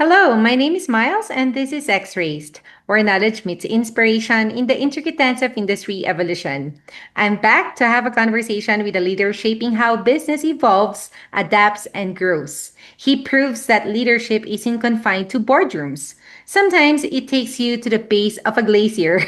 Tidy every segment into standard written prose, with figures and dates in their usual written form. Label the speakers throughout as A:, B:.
A: Hello, my name is Miles, and this is X Raised, where knowledge meets inspiration in the intricate dance of industry evolution. I'm back to have a conversation with a leader shaping how business evolves, adapts, and grows. He proves that leadership isn't confined to boardrooms. Sometimes it takes you to the base of a glacier.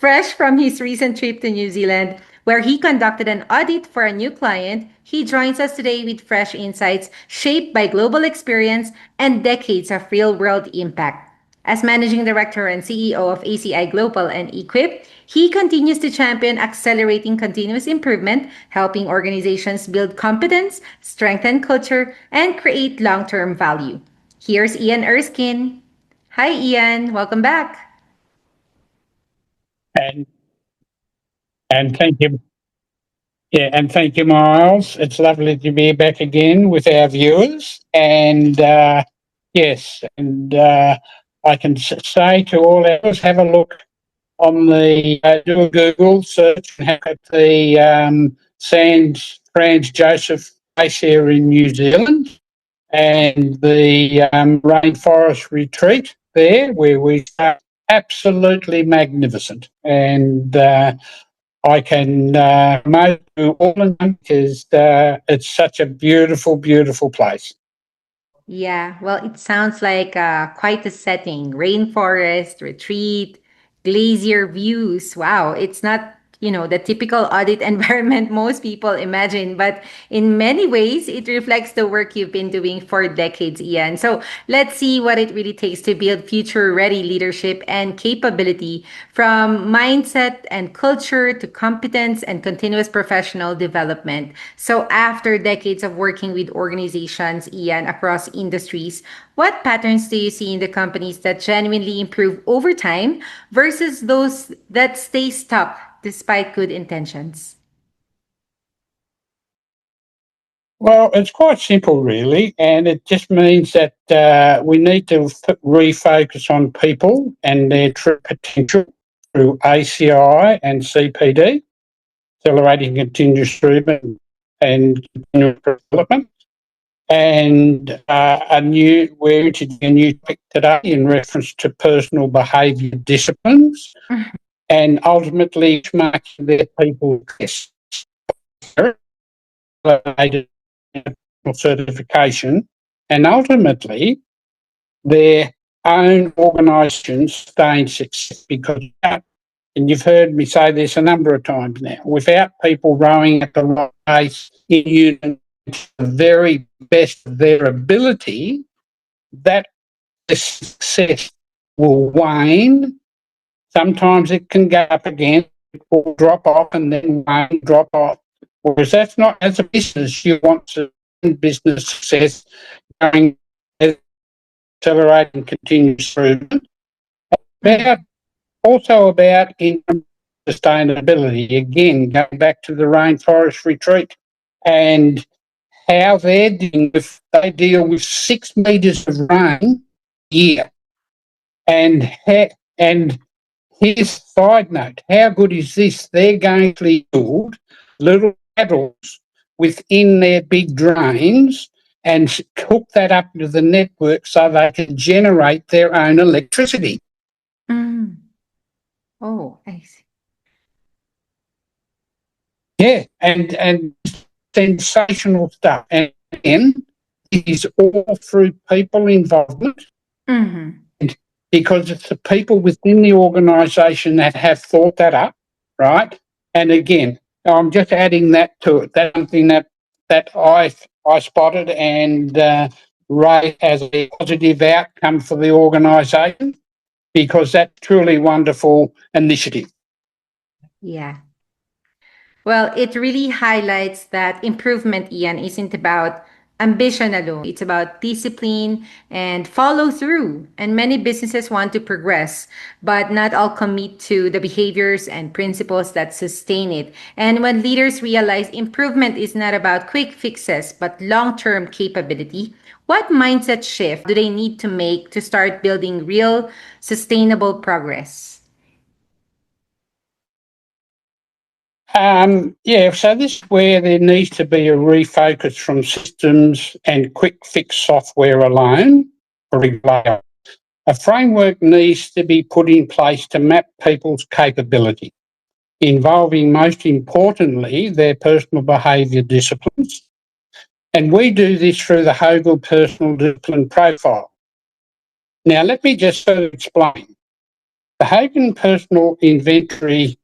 A: Fresh from his recent trip to New Zealand, where he conducted an audit for a new client, he joins us today with fresh insights shaped by global experience and decades of real world impact. As managing director and CEO of ACI Global and e-Quip, he continues to champion accelerating continuous improvement, helping organizations build competence, strengthen culture, and create long term value. Here's Ian Erskine. Hi, Ian. Welcome back.
B: And and thank you, yeah, and thank you, Miles. It's lovely to be back again with our viewers. And yes, and I can say to all ours, have a look on the do a Google search and have at the Sands Franz Joseph Glacier in New Zealand and the rainforest retreat there, where we are absolutely magnificent. And I can promote to all of them because it's such a beautiful, beautiful place.
A: Yeah, well, it sounds like quite a setting. Rainforest, retreat, glacier views. Wow, it's not, the typical audit environment most people imagine, but in many ways, it reflects the work you've been doing for decades, Ian. So let's see what it really takes to build future ready leadership and capability from mindset and culture to competence and continuous professional development. So, after decades of working with organizations, Ian, across industries, what patterns do you see in the companies that genuinely improve over time versus those that stay stuck despite good intentions?
B: Well, it's quite simple, really, and it just means that we need to refocus on people and their true potential through ACI and CPD, accelerating continuous improvement and continuous development. And we're introducing a new topic today in reference to personal behaviour disciplines, and ultimately making their people best certification, and ultimately their own organisations staying success because, and you've heard me say this a number of times now, without people rowing at the right pace in unison to the very best of their ability, that the success will wane. Sometimes it can go up again, it will drop off and then wane, drop off. Whereas that's not, as a business, you want to business success going accelerating continuous improvement. About, also about income sustainability, again, going back to the rainforest retreat and how they deal with 6 metres of rain a year. And and here's a side note, how good is this? They're going to build little paddles within their big drains and hook that up to the network so they can generate their own electricity.
A: Mm. Oh, I see.
B: Yeah, and sensational stuff. And again, it is all through people involvement.
A: Mm-hmm.
B: Because it's the people within the organisation that have thought that up, right? And again, I'm just adding that to it. That's something that I spotted and raised as a positive outcome for the organisation because that's truly wonderful initiative.
A: Yeah. Well, it really highlights that improvement, Ian, isn't about ambition alone. It's about discipline and follow through. And many businesses want to progress, but not all commit to the behaviors and principles that sustain it. And when leaders realize improvement is not about quick fixes, but long term capability, what mindset shift do they need to make to start building real, sustainable progress?
B: Yeah, so this is where there needs to be a refocus from systems and quick fix software alone for example, a framework needs to be put in place to map people's capability, involving most importantly their personal behaviour disciplines. And we do this through the Hogan Personal Discipline Profile. Now, let me just sort of explain. The Hogan Personal Inventory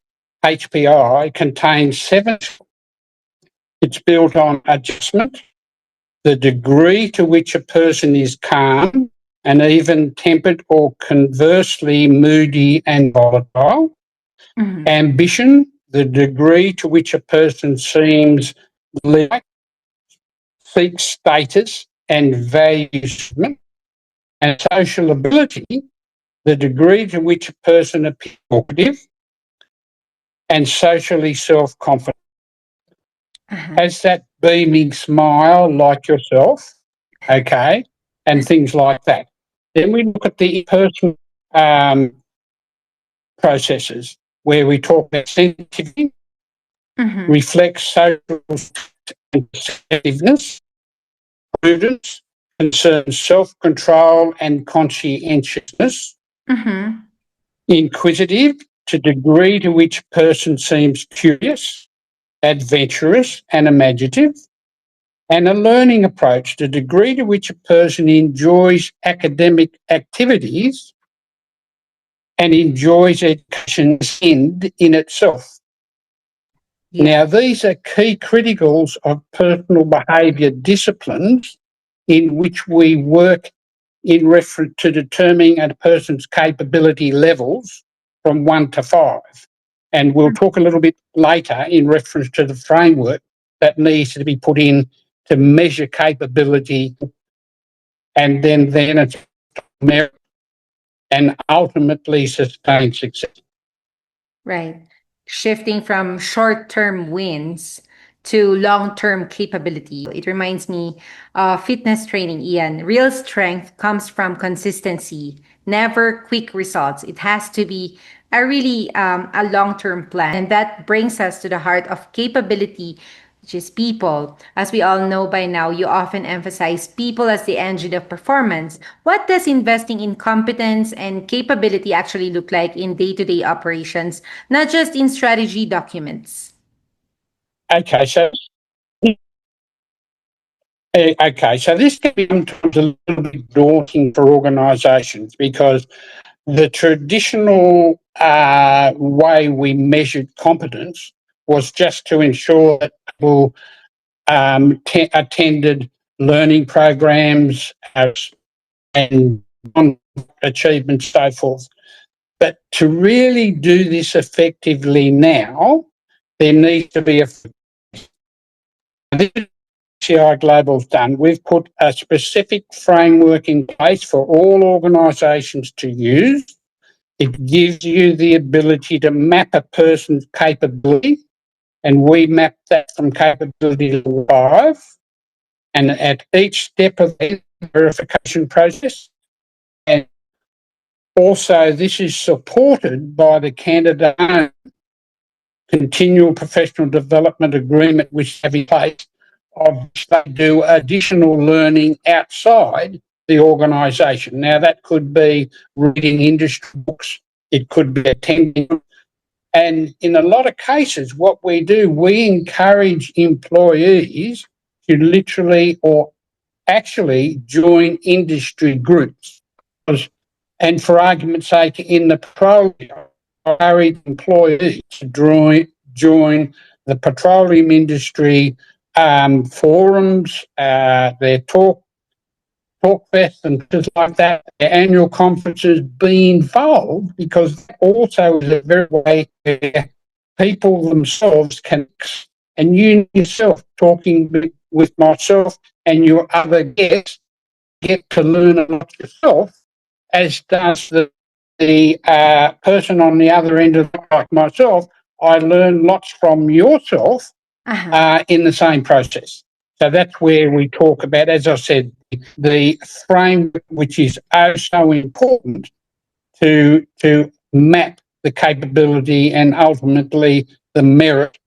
B: HPI contains 7. It's built on adjustment, the degree to which a person is calm and even tempered or conversely moody and volatile, ambition, the degree to which a person seems like, seeks status and values, and social ability, the degree to which a person appears talkative and socially self-confident. Has that beaming smile like yourself, okay, and things like that. Then we look at the personal processes where we talk about sensitivity, reflects social sensitiveness, prudence, concerns self-control and conscientiousness, inquisitive, to degree to which a person seems curious, adventurous and imaginative, and a learning approach, the degree to which a person enjoys academic activities and enjoys education in itself. Now, these are key criticals of personal behaviour disciplines in which we work in reference to determining a person's capability levels from 1 to 5. And we'll talk a little bit later in reference to the framework that needs to be put in to measure capability, and then it's merit and ultimately sustain success.
A: Right. Shifting from short term wins to long term capability. It reminds me of fitness training, Ian. Real strength comes from consistency, never quick results. It has to be a long term plan. And that brings us to the heart of capability, which is people. As we all know by now, you often emphasize people as the engine of performance. What does investing in competence and capability actually look like in day to day operations, not just in strategy documents?
B: Okay, so this can be sometimes a little bit daunting for organisations because the traditional way we measured competence was just to ensure that people attended learning programs and achievements, so forth. But to really do this effectively now, there needs to be this is CI Global's done. We've put a specific framework in place for all organisations to use. It gives you the ability to map a person's capability, and we map that from capability to 5. And at each step of the verification process, and also this is supported by the candidate continual professional development agreement which have in place, of which they do additional learning outside the organisation. Now, that could be reading industry books, it could be attending, and in a lot of cases, what we do, we encourage employees to literally or actually join industry groups. And for argument's sake, in the petroleum, encourage employees to join the petroleum industry forums, their talk fests and things like that, their annual conferences, be involved, because also is a very way where people themselves can, and you yourself talking with myself and your other guests, get to learn a lot yourself, as does the person on the other end of it, like myself. I learn lots from yourself in the same process. So that's where we talk about, as I said, the framework, which is oh so important to map the capability and ultimately the merit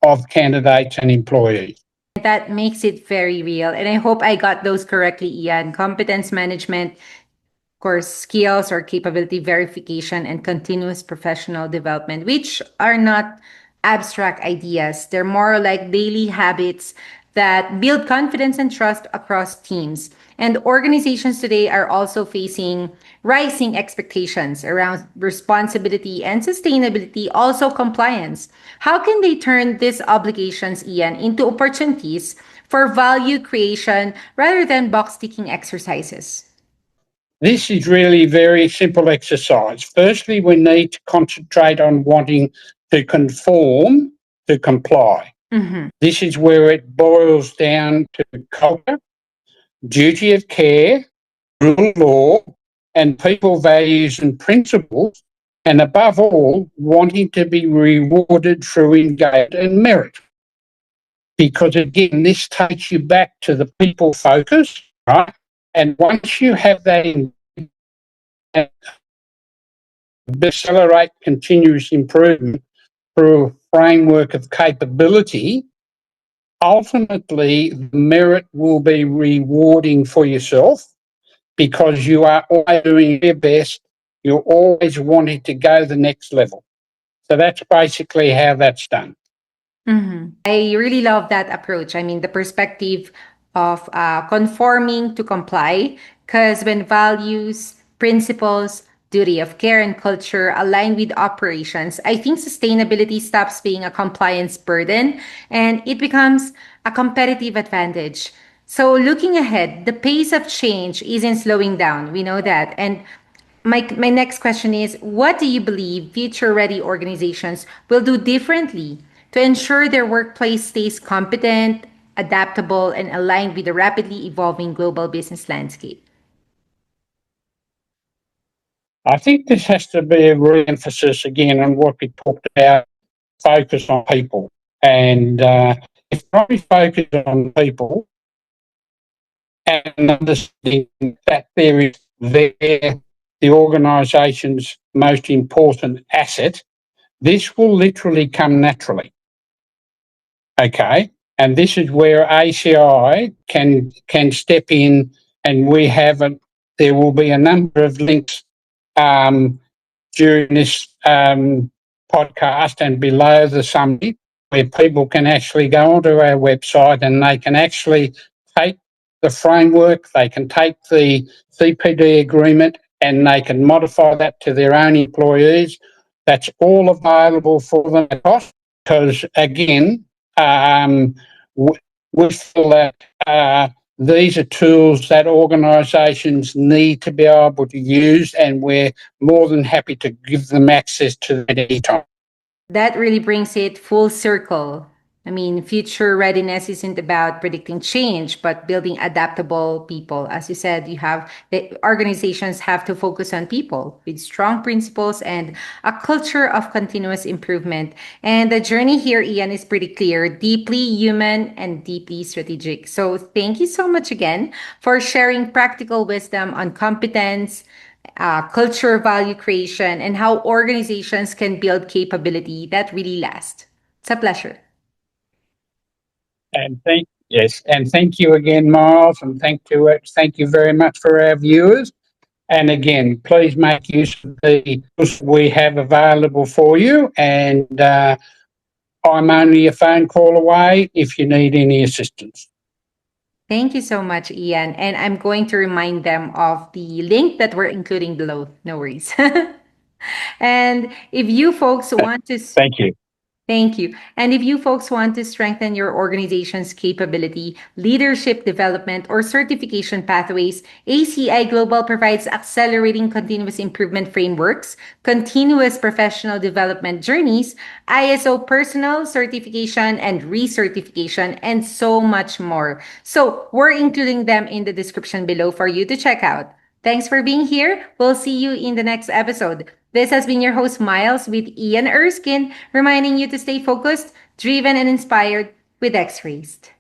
B: of candidates and employees.
A: that makes it very real. And I hope I got those correctly, Ian. Competence management, course, skills or capability verification and continuous professional development, which are not abstract ideas. They're more like daily habits that build confidence and trust across teams. And organizations today are also facing rising expectations around responsibility and sustainability, also compliance. How can they turn these obligations, Ian, into opportunities for value creation rather than box ticking exercises?
B: This is really very simple exercise. Firstly, we need to concentrate on wanting to conform to comply.
A: Mm-hmm.
B: This is where it boils down to culture, duty of care, rule of law, and people values and principles, and above all, wanting to be rewarded through engagement and merit. Because again, this takes you back to the people focus, right? And once you have that in accelerate continuous improvement through a framework of capability, ultimately the merit will be rewarding for yourself because you are always doing your best. You're always wanting to go the next level. So that's basically how that's done.
A: I really love that approach. I mean, the perspective of conforming to comply, because when values, principles, duty of care, and culture align with operations, I think sustainability stops being a compliance burden and it becomes a competitive advantage. So, looking ahead, the pace of change isn't slowing down. We know that. And my next question is, what do you believe future ready organizations will do differently to ensure their workplace stays competent, adaptable, and aligned with the rapidly evolving global business landscape?
B: I think this has to be a re-emphasis again on what we talked about, focus on people. And if you only focus on people and understanding that there is their the organisation's most important asset, this will literally come naturally. Okay. And this is where ACI can step in, and we have there will be a number of links um, during this podcast and below the summary where people can actually go onto our website and they can actually take the framework, they can take the CPD agreement and they can modify that to their own employees. That's all available for them at cost because, again, um, we feel that these are tools that organisations need to be able to use, and we're more than happy to give them access to that at any time.
A: That really brings it full circle. I mean, future readiness isn't about predicting change, but building adaptable people. As you said, you have the organizations have to focus on people with strong principles and a culture of continuous improvement. And the journey here, Ian, is pretty clear, deeply human and deeply strategic. So thank you so much again for sharing practical wisdom on competence, culture value creation, and how organizations can build capability that really lasts. It's a pleasure.
B: And thank you again, Miles, and thank you very much for our viewers. And again, please make use of the tools we have available for you. And I'm only a phone call away if you need any assistance.
A: Thank you so much, Ian. And I'm going to remind them of the link that we're including below. No worries. And if you folks want to
B: Thank you.
A: Thank you. And if you folks want to strengthen your organization's capability, leadership development, or certification pathways, ACI Global provides accelerating continuous improvement frameworks, continuous professional development journeys, ISO personal certification and recertification, and so much more. So we're including them in the description below for you to check out. Thanks for being here. We'll see you in the next episode. This has been your host, Miles, with Ian Erskine, reminding you to stay focused, driven, and inspired with X-Raced.